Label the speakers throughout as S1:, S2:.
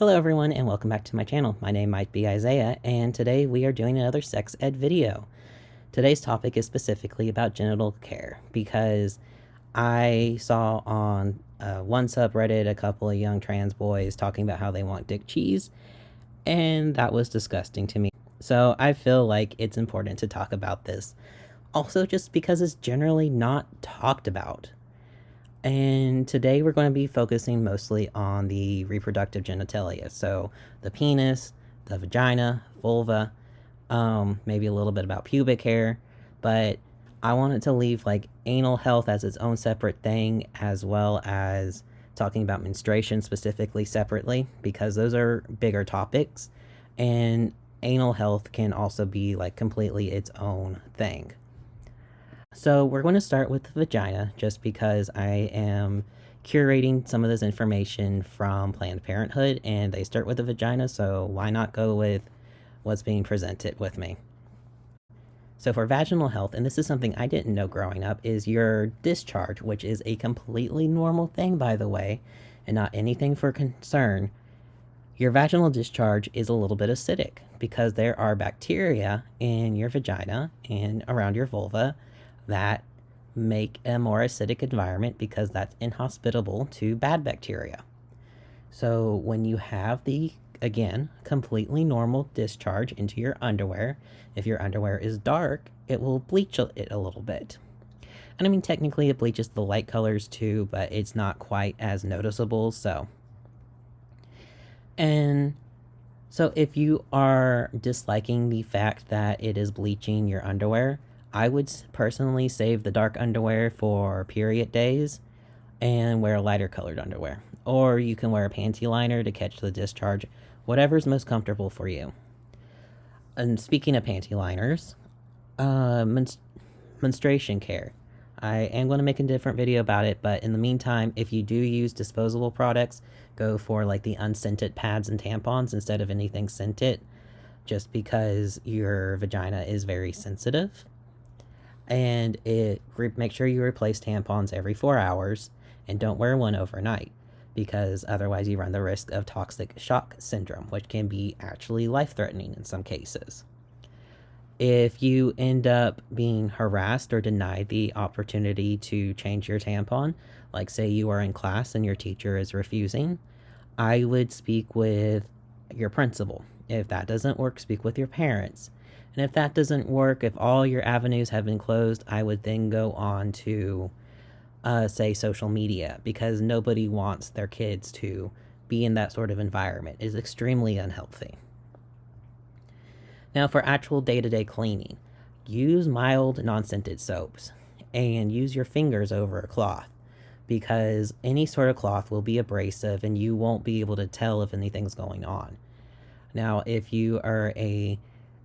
S1: Hello everyone and welcome back to my channel. My name might be Isaiah and today we are doing another sex ed video. Today's topic is specifically about genital care because I saw on one subreddit a couple of young trans boys talking about how they want dick cheese, and that was disgusting to me. So I feel like it's important to talk about this. Also just because it's generally not talked about. And today we're going to be focusing mostly on the reproductive genitalia. So the penis, the vagina, vulva, maybe a little bit about pubic hair, but I wanted to leave like anal health as its own separate thing, as well as talking about menstruation specifically separately, because those are bigger topics, and anal health can also be like completely its own thing. So we're going to start with the vagina just because I am curating some of this information from Planned Parenthood and they start with the vagina, so why not go with what's being presented with me. So for vaginal health, and this is something I didn't know growing up, is your discharge, which is a completely normal thing, by the way, and not anything for concern. Your vaginal discharge is a little bit acidic because there are bacteria in your vagina and around your vulva that make a more acidic environment because that's inhospitable to bad bacteria. So when you have the, again, completely normal discharge into your underwear, if your underwear is dark, it will bleach it a little bit. And I mean, technically it bleaches the light colors too, but it's not quite as noticeable, so. And so if you are disliking the fact that it is bleaching your underwear, I would personally save the dark underwear for period days and wear lighter colored underwear. Or you can wear a panty liner to catch the discharge, whatever's most comfortable for you. And speaking of panty liners, menstruation care. I am going to make a different video about it, but in the meantime, if you do use disposable products, go for like the unscented pads and tampons instead of anything scented, just because your vagina is very sensitive. And make sure you replace tampons every 4 hours and don't wear one overnight, because otherwise you run the risk of toxic shock syndrome, which can be actually life-threatening in some cases. If you end up being harassed or denied the opportunity to change your tampon, like say you are in class and your teacher is refusing, I would speak with your principal. If that doesn't work, speak with your parents. And if that doesn't work, if all your avenues have been closed, I would then go on to, say, social media, because nobody wants their kids to be in that sort of environment. It is extremely unhealthy. Now, for actual day-to-day cleaning, use mild, non-scented soaps and use your fingers over a cloth, because any sort of cloth will be abrasive and you won't be able to tell if anything's going on. Now, if you are a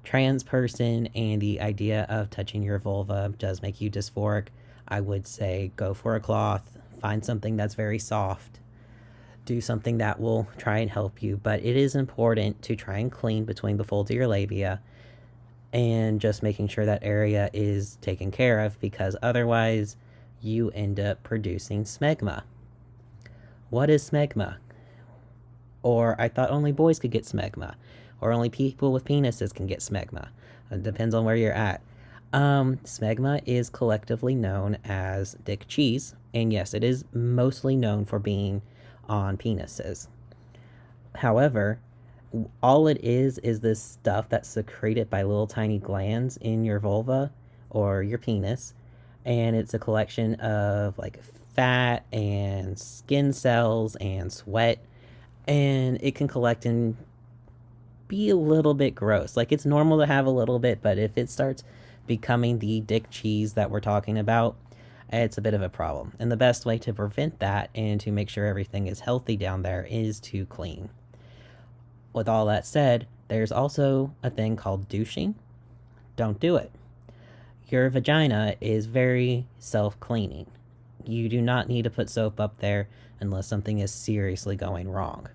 S1: trans person and the idea of touching your vulva does make you dysphoric, I would say go for a cloth, find something that's very soft, do something that will try and help you. But it is important to try and clean between the folds of your labia and just making sure that area is taken care of, because otherwise you end up producing smegma. What is smegma? Or I thought only boys could get smegma, or only people with penises can get smegma. It depends on where you're at. Smegma is collectively known as dick cheese, and yes, it is mostly known for being on penises. However, all it is this stuff that's secreted by little tiny glands in your vulva or your penis, and it's a collection of like fat and skin cells and sweat, and it can collect and be a little bit gross. Like, it's normal to have a little bit, but if it starts becoming the dick cheese that we're talking about, it's a bit of a problem. And the best way to prevent that and to make sure everything is healthy down there is to clean. With all that said, there's also a thing called douching. Don't do it. Your vagina is very self-cleaning. You do not need to put soap up there unless something is seriously going wrong.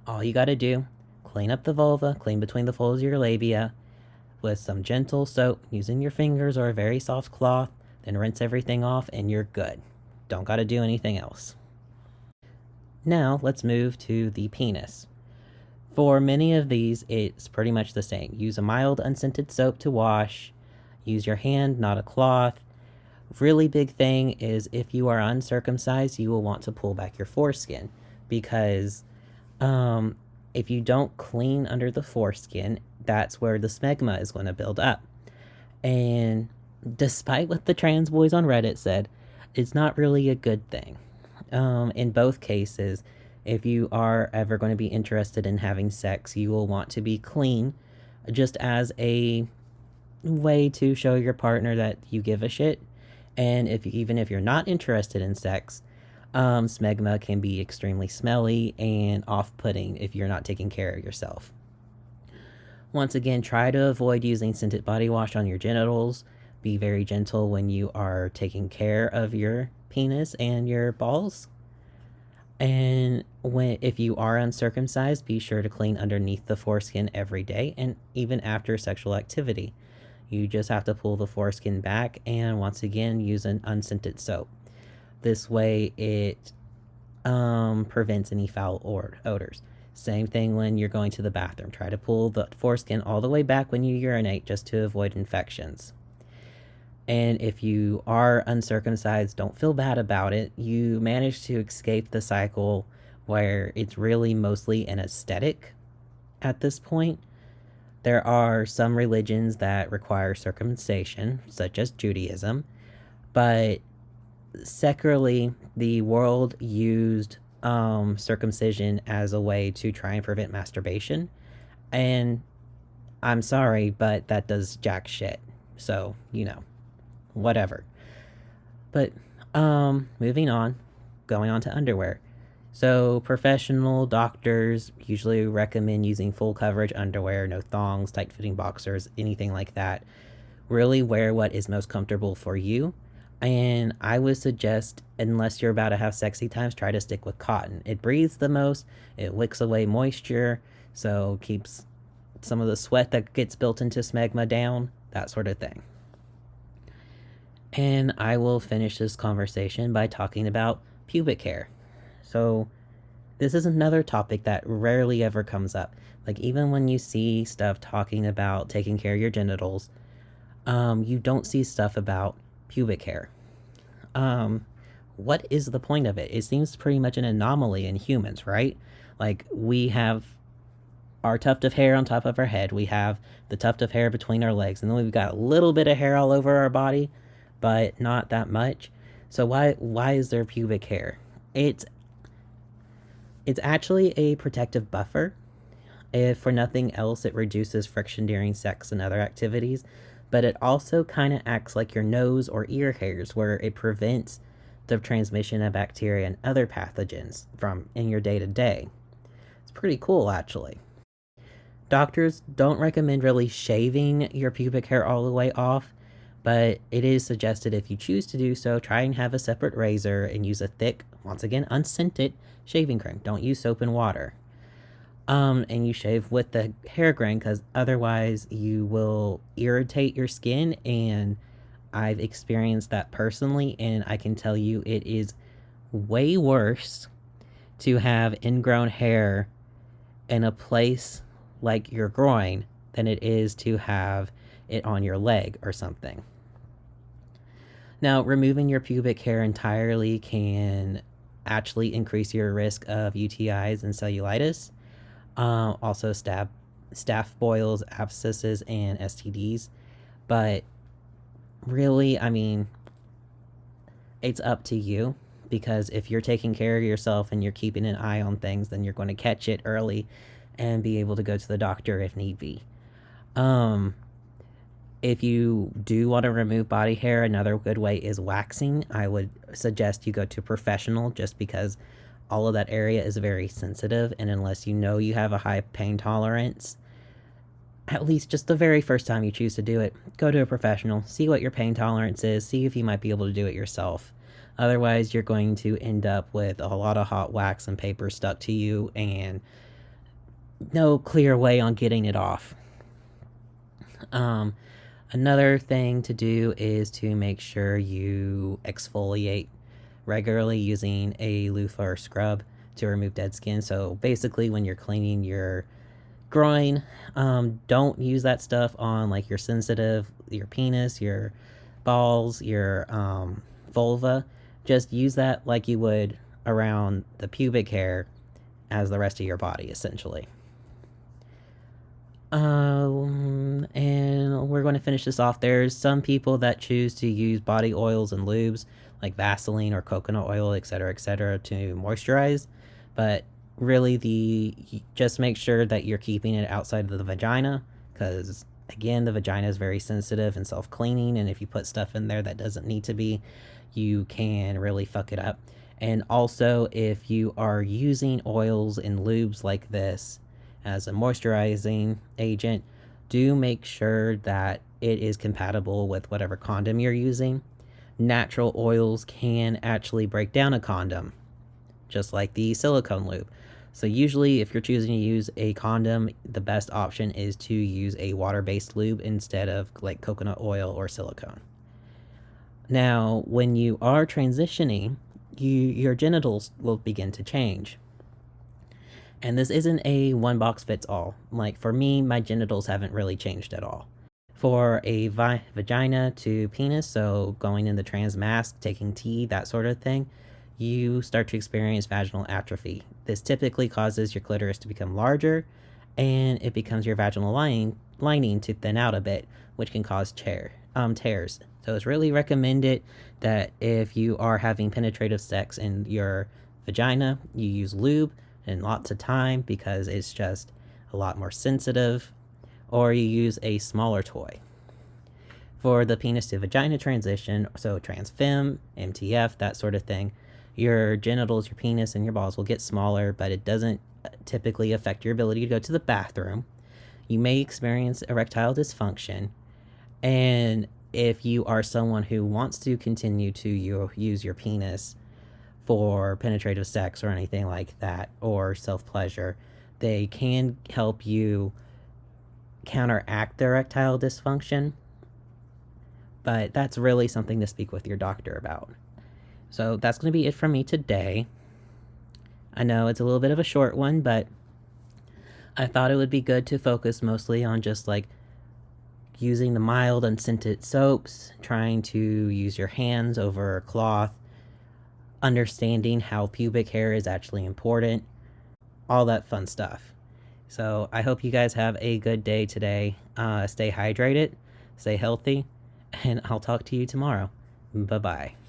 S1: All you gotta do, clean up the vulva, clean between the folds of your labia with some gentle soap using your fingers or a very soft cloth, then rinse everything off and you're good. Don't gotta do anything else. Now, let's move to the penis. For many of these, it's pretty much the same. Use a mild unscented soap to wash. Use your hand, not a cloth. Really big thing is if you are uncircumcised, you will want to pull back your foreskin because if you don't clean under the foreskin, that's where the smegma is going to build up. And despite what the trans boys on Reddit said, it's not really a good thing. In both cases, if you are ever going to be interested in having sex, you will want to be clean just as a way to show your partner that you give a shit. And even if you're not interested in sex, smegma can be extremely smelly and off-putting if you're not taking care of yourself. Once again, try to avoid using scented body wash on your genitals. Be very gentle when you are taking care of your penis and your balls. And if you are uncircumcised, be sure to clean underneath the foreskin every day and even after sexual activity. You just have to pull the foreskin back and once again use an unscented soap. This way it prevents any foul odors. Same thing when you're going to the bathroom. Try to pull the foreskin all the way back when you urinate just to avoid infections. And if you are uncircumcised, don't feel bad about it. You manage to escape the cycle where it's really mostly an aesthetic at this point. There are some religions that require circumcision, such as Judaism, but secularly, the world used circumcision as a way to try and prevent masturbation. And I'm sorry, but that does jack shit. So, whatever. But moving on, going on to underwear. So professional doctors usually recommend using full coverage underwear, no thongs, tight fitting boxers, anything like that. Really wear what is most comfortable for you. And I would suggest, unless you're about to have sexy times, try to stick with cotton. It breathes the most, it wicks away moisture, so keeps some of the sweat that gets built into smegma down, that sort of thing. And I will finish this conversation by talking about pubic hair. So, this is another topic that rarely ever comes up. Like, even when you see stuff talking about taking care of your genitals, you don't see stuff about pubic hair. What is the point of it? It seems pretty much an anomaly in humans, right? Like, we have our tuft of hair on top of our head, we have the tuft of hair between our legs, and then we've got a little bit of hair all over our body, but not that much. So why is there pubic hair? It's actually a protective buffer. If for nothing else, it reduces friction during sex and other activities, but it also kind of acts like your nose or ear hairs, where it prevents the transmission of bacteria and other pathogens from in your day-to-day. It's pretty cool, actually. Doctors don't recommend really shaving your pubic hair all the way off, but it is suggested if you choose to do so, try and have a separate razor and use a thick, once again, unscented shaving cream. Don't use soap and water. And you shave with the hair grain because otherwise you will irritate your skin, and I've experienced that personally, and I can tell you it is way worse to have ingrown hair in a place like your groin than it is to have it on your leg or something. Now, removing your pubic hair entirely can actually increase your risk of UTIs and cellulitis. Also staph boils, abscesses, and STDs. But really, I mean, it's up to you, because if you're taking care of yourself and you're keeping an eye on things, then you're going to catch it early and be able to go to the doctor if need be. If you do want to remove body hair, another good way is waxing. I would suggest you go to a professional, just because all of that area is very sensitive, and unless you know you have a high pain tolerance, at least just the very first time you choose to do it, go to a professional, see what your pain tolerance is, see if you might be able to do it yourself. Otherwise, you're going to end up with a lot of hot wax and paper stuck to you and no clear way on getting it off. Another thing to do is to make sure you exfoliate regularly using a loofah or scrub to remove dead skin. So basically, when you're cleaning your groin, don't use that stuff on like your penis, your balls, your vulva. Just use that like you would around the pubic hair as the rest of your body, essentially. And we're going to finish this off. There's some people that choose to use body oils and lubes like Vaseline or coconut oil, etc., to moisturize. But really, just make sure that you're keeping it outside of the vagina, because again, the vagina is very sensitive and self-cleaning, and if you put stuff in there that doesn't need to be, you can really fuck it up. And also, if you are using oils and lubes like this as a moisturizing agent, do make sure that it is compatible with whatever condom you're using. Natural oils can actually break down a condom, just like the silicone lube. So usually if you're choosing to use a condom, the best option is to use a water-based lube instead of like coconut oil or silicone. Now, when you are transitioning, your genitals will begin to change. And this isn't a one box fits all. Like for me, my genitals haven't really changed at all. For a vagina to penis, so going in the trans mask, taking T, that sort of thing, you start to experience vaginal atrophy. This typically causes your clitoris to become larger, and it becomes your vaginal lining to thin out a bit, which can cause tears. So it's really recommended that if you are having penetrative sex in your vagina, you use lube and lots of time because it's just a lot more sensitive, or you use a smaller toy. For the penis to vagina transition, so transfem, MTF, that sort of thing, your genitals, your penis, and your balls will get smaller, but it doesn't typically affect your ability to go to the bathroom. You may experience erectile dysfunction, and if you are someone who wants to continue to use your penis for penetrative sex or anything like that, or self-pleasure, they can help you counteract the erectile dysfunction, but that's really something to speak with your doctor about. So that's going to be it from me today. I know it's a little bit of a short one, but I thought it would be good to focus mostly on just like using the mild unscented soaps, trying to use your hands over a cloth, understanding how pubic hair is actually important, all that fun stuff. So I hope you guys have a good day today. Stay hydrated, stay healthy, and I'll talk to you tomorrow. Bye-bye.